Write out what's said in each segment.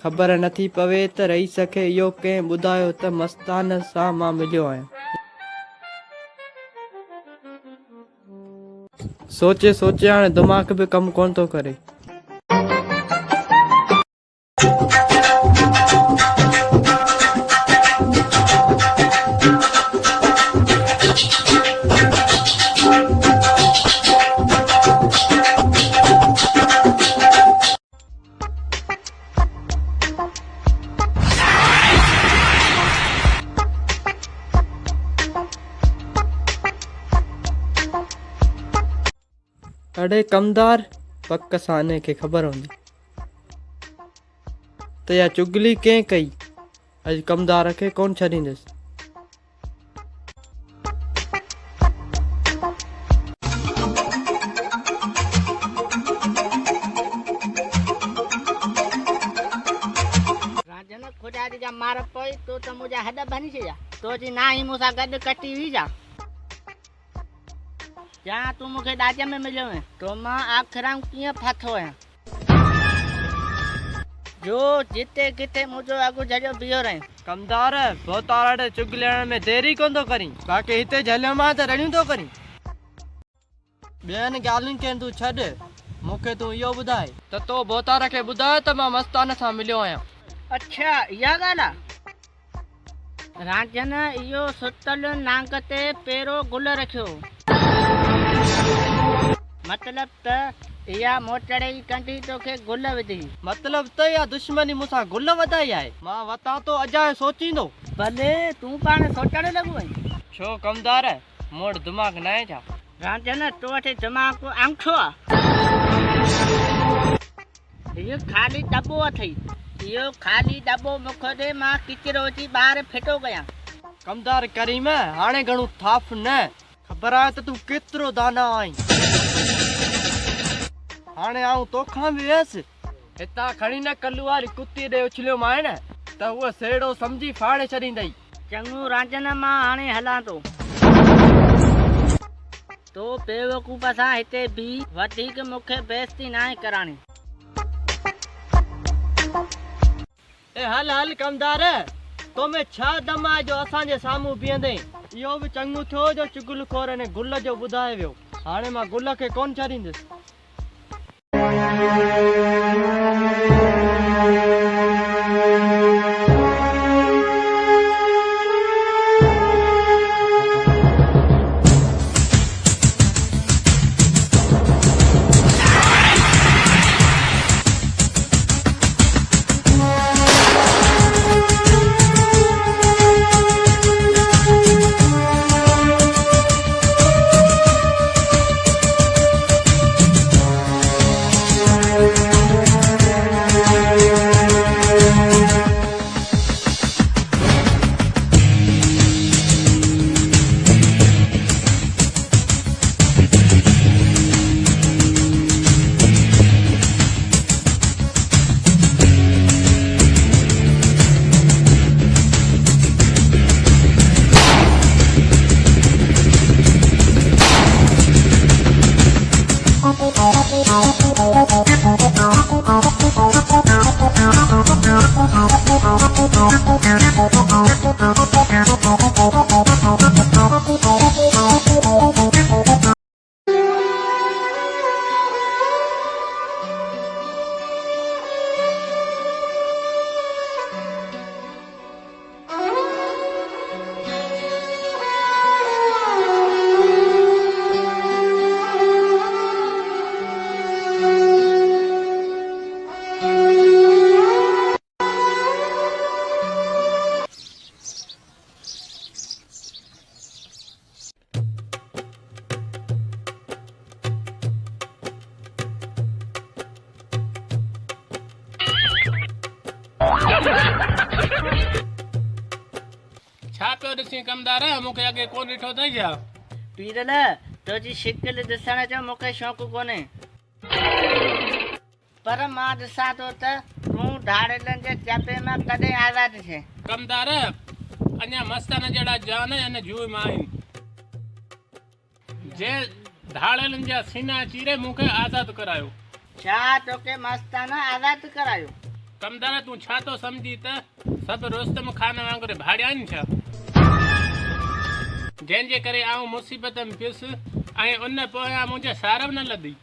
ख़बर नथी पवे त रही सघे इहो कंहिं ॿुधायो त मस्तान सां मां मिलियो आहियां। सोचे सोचे हाणे दिमाग़ बि कमु कोन थो करे। अड़े कमदार, पक साने खे ख़बर हूंदी त या चुगली कंहिं कई, अॼु कमदार खे कोन छॾींदुसि। राजन खुदा जी जा मार पई तो त मुंहिंजा हॾ भञी छॾिया। तो जी ना ही मूंसां गॾु कटी हुई जा या तूं मूंखे ॾाज में मिलियो है तो मां आख़िरां कीअं फाथो आहियां जो जिते किथे मुंहिंजो अॻु झड़ियो बीहो रहे। कमदार बोतार चुगलियण में देरी कोन थो करी, बाक़ी हिते झलियो मां त रड़ियूं थो करी। ॿियनि ॻाल्हियुनि खे तूं छॾ, मूंखे तूं इहो ॿुधाए त तो बोतार खे ॿुधायो त मां मस्तान सां मिलियो आहियां। अच्छा इहा ॻाल्हि आहे। राजन इहो सुतल नांग ते पेरो गुल रखियो, मतलब त इहा मोटड़े ई कंदी तोखे गुल विधी। मतलब त या दुश्मनी मूंसां गुल वधाई आहे। मां वता तो अजाए सोचींदो। भले तूं पाण सोचण लॻो आहीं। छो कमदार, मोड़ दिमाग़ न आहे छा? राजन तो वटि दिमाग़ आंखो आहे। इहो ख़ाली दॿो अथई, इहो ख़ाली दॿो मुख ते मां किचिरो विझी ॿाहिरि फिटो कयां। कमदार करीम, हाणे घणो थाफ न, ख़बर आहे त तूं केतिरो दाना आहीं। हाणे आऊं तोखां बि वियसि, हितां खणी न कल्लू वारी कुती ॾे उछलियो मां न त उहा सेड़ो सम्झी फाड़े छॾींदई। चङो राजन, मां हाणे हलां थो। तो बेवकूफ़ सां हिते बि वधीक मूंखे बेइज़ती नाहे कराणी। ए हल हल कमदार, तो में छा दम आहे जो असांजे साम्हूं बीहंदे। इहो बि चङो थियो जो चुगलखोर ने गुल जो ॿुधाए वियो। हाणे मां गुल खे कोन छॾींदुसि। छा पियो ॾिसी कमदार, मूंखे अॻे कोन ॾिठो अथई छा? पीरल तुंहिंजी शिकिल ॾिसण जो मूंखे शौक़ु कोन्हे, पर मां ॾिसां थो त तूं ढाड़ेलनि जे चपे मां कॾहिं आज़ादु थिए। कमदार, अञा मस्तान जहिड़ा जान हिन जूअ मां आहिनि। जे ढाड़ेलनि जा सीना चीरे मूंखे आज़ादु करायो। छा तोखे मस्ताना आज़ादु करायो? कमदार तूं छा तो समझी त सभु रुस्तम खान वांगुरु भाड़िया आहिनि छा? जंहिंजे करे आऊं मुसीबत में पियुसि ऐं उन पोयां मुंहिंजे सार बि न लधी।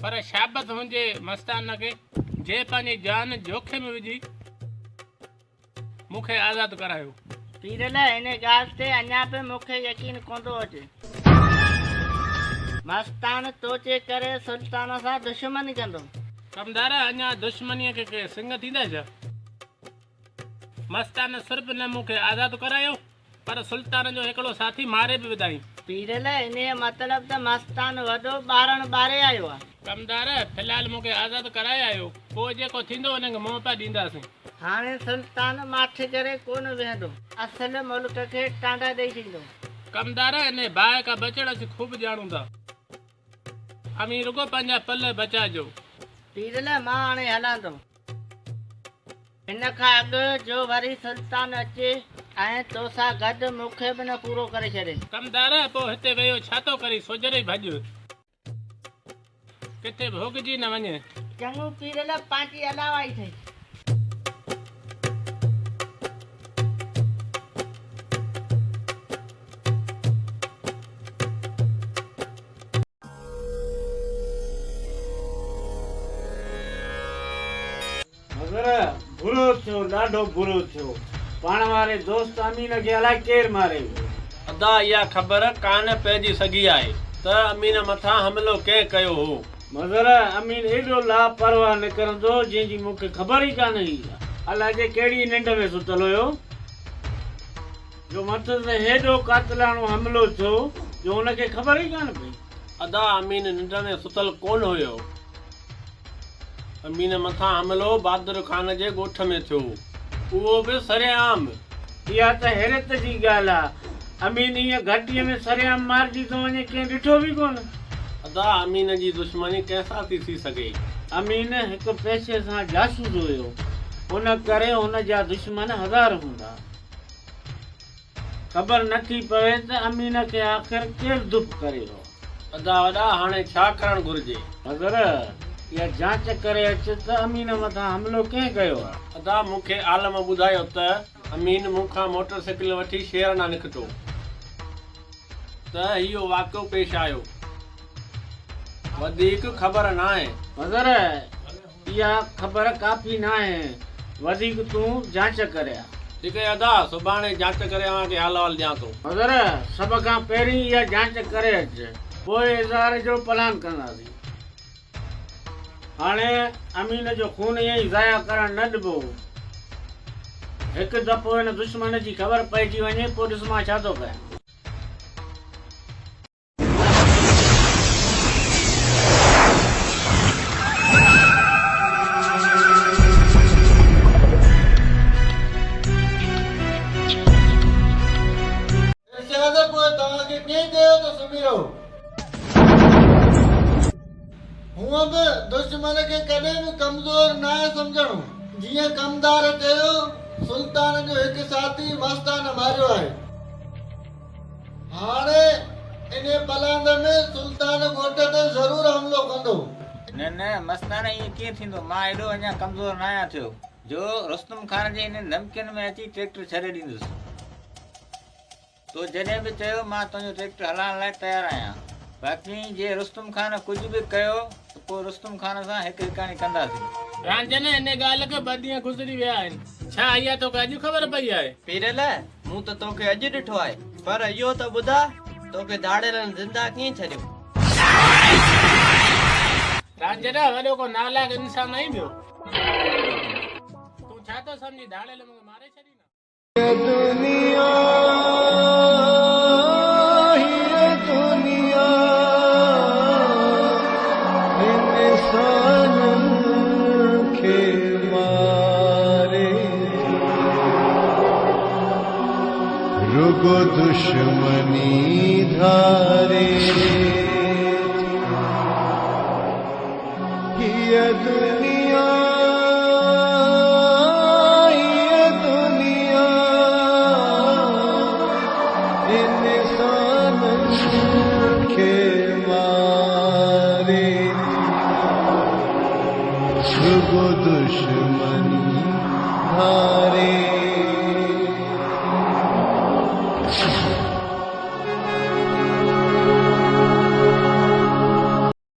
पर शाबत हुजे मस्तान खे जे पंहिंजी जान जोखिम में विझी मूंखे आज़ादु करायो। पीरल हिन ॻाल्हि ते अञा बि मूंखे यकीन कोन थो अचे। मस्तान तोचे करे सुल्तान सां दुश्मनी कंदो। कमदार अञा दुश्मनीअ खे के सिंग थींदा छा? मस्तान सिर्फ़ु न मूंखे आज़ादु करायो पर सुल्तान जो हिकिड़ो साथी मारे बि विधाई। पीरल इन जो मतिलबु त मस्तान वॾो ॿारनि ॿारे आयो आहे। कमदार फ़िलहाल मूंखे आज़ादु कराए आयो, पोइ जेको थींदो हुनखे मुंहुं पिया ॾींदासीं। हाणे सुल्तान माठे करे कोन वेहंदो, असल मुल्क खे टांडा ॾेई छॾींदो। कमदार इन बाहि खां बचण असीं ख़ूब ॼाणूं था। अमीर रुगो पंहिंजा पल बचाइजो। पीरल मां हाणे हलां थो। हिन खां अॻु जो वरी सुल्तान अचे ऐं तोसां गॾु मूंखे बि न पूरो करे छॾे। कमदार पोइ हिते वेहो छा थो करी? सोजरे भॼ, किथे भोगजी न वञे। चङो पीरल, पंहिंजी अलावा ई थई। बुरो थियो, ॾाढो बुरो थियो। पाण वारे दोस्त अमीन खे अलाए केरु मारे वियो। अदा इहा ख़बर कान पइजी सघी आहे त अमीन मथां हमिलो कंहिं कयो हो। मगर अमीन एॾो लापरवाह निकिरंदो जंहिंजी मूंखे ख़बर ई कान हुई। अलाए जे कहिड़ी निंड में सुतल हुयो जो मथे ते हेॾो कातलाणो हमिलो थियो जो हुनखे ख़बर ई कान पई। अदा अमीन निंड में सुतल कोन हुयो। अमीन मथां हमिलो बहादुर खान जे ॻोठ में थियो, उहो बि सरेआम। इहा त हैरत जी ॻाल्हि आहे। अमीन ईअं घाटीअ में सरेआम मारिजी थो वञे, कंहिं ॾिठो बि कोन। अदा अमीन जी दुश्मनी कंहिंसां थी सघे? अमीन हिकु पैसे सां जासूस हुयो, हुन करे हुन जा दुश्मन हज़ार हूंदा। ख़बर नथी पवे त अमीन खे आख़िर केरु दुप करे हो। अदा वॾा हाणे छा करणु घुरिजे? अगर इहा जांच करे अचे त अमीन मथां हमिलो कंहिं कयो आहे। अदा मूंखे आलम ॿुधायो त अमीन मूंखां मोटरसाइकिल वठी शहर न निकितो त इहो वाक़ियो पेश आयो। वधीक ख़बर न आहे। मगर इहा ख़बर काफ़ी न आहे, वधीक तूं जांच करे आ। ठीकु आहे अदा, सुभाणे जांच करे अव्हांखे हाल वाल ॾियां थो। मगर सभ खां पहिरीं इहा जांच करे अचे, पोइ इज़हार जो प्लान कंदासीं। हाणे अमीन जो खून ईअं ई ज़ाया करणु न ॾिबो। हिकु दफ़ो हिन दुश्मन जी ख़बर पइजी वञे पोइ ॾिस मां छा थो कयां। हूअं बि दुश्मन खे कॾहिं बि कमज़ोर न सम्झणो। जीअं कमदार चयो, सुल्तान जो हिकु साथी मस्तान मारियो आहे। हाणे इन पलांद में सुल्तान ॻोठ ते ज़रूरु हमिलो कंदो। न मस्तान ईअं कीअं थींदो? मां एॾो अञा कमज़ोर न आहियां थियो जो रुस्तम खान जे इन धमकियुनि में अची ट्रैक्टर छॾे ॾींदुसि। तो जॾहिं बि चयो मां तुंहिंजो ट्रैक्टर हलाइण लाइ तयारु आहियां। बाक़ी जे रुस्तम खान कुझु बि कयो त पोइ रुस्तम खान सां हिकु हिकाणी कंदासीं। रांजन हिन ॻाल्हि खे 2 ॾींहं गुज़री विया आहिनि। छा इहा तोखे अॼु ख़बर पई आहे? पीरल, मूं त तोखे अॼु ॾिठो आहे, पर इहो त ॿुधा तोखे दाड़ेलनि ज़िंदा कीअं छॾियो? रांजन वॾो को नालायक इंसान आई ॿियो। तूं छा थो सम्झी दाड़ेल मूंखे मारे छॾी न? रुगो दुश्मनी धारे ये दुनिया इंसान के मारे। रुगो दुश्मनी धारे।